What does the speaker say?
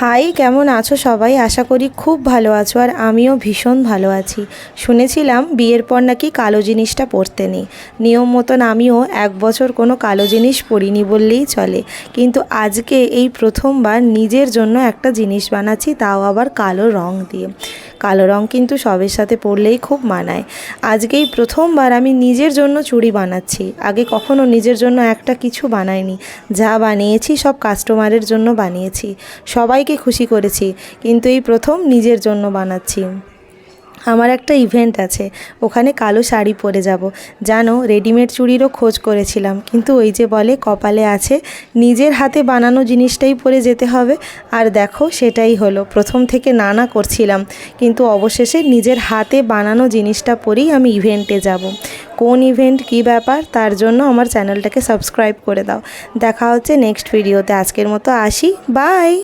High, কেমন আছো সবাই? আশা করি খুব ভালো আছো, আর আমিও ভীষণ ভালো আছি। শুনেছিলাম বিয়ের পর নাকি কালো জিনিসটা পরতে নেই। নিয়ম মতন আমিও 1 বছর কোনো কালো জিনিস পরিনি বললেই চলে। কিন্তু আজকে এই প্রথমবার নিজের জন্য একটা জিনিস বানাচ্ছি, তাও আবার কালো রং দিয়ে। কালো রং কিন্তু সবের সাথে পরলেই খুব মানায়। আজকেই প্রথমবার আমি নিজের জন্য চুড়ি বানাচ্ছি। আগে কখনো নিজের জন্য একটা কিছু বানাইনি। যা বানিয়েছি সব কাস্টমারের জন্য বানিয়েছি, সবাইকে খুশি করেছি, কিন্তু এই প্রথম নিজের জন্য বানাচ্ছি। আমার একটা ইভেন্ট আছে, ওখানে কালো শাড়ি পরে যাব। জানো, রেডিমেড চুড়িরও খোঁজ করেছিলাম, কিন্তু ওই যে বলে কপালে আছে, নিজের হাতে বানানো জিনিসটাই পরে যেতে হবে। আর দেখো, সেটাই হলো। প্রথম থেকে না করছিলাম, কিন্তু অবশেষে নিজের হাতে বানানো জিনিসটা পরেই আমি ইভেন্টে যাব। কোন ইভেন্ট, কী ব্যাপার, তার জন্য আমার চ্যানেলটাকে সাবস্ক্রাইব করে দাও। দেখা হচ্ছে নেক্সট ভিডিওতে। আজকের মতো আসি, বাই।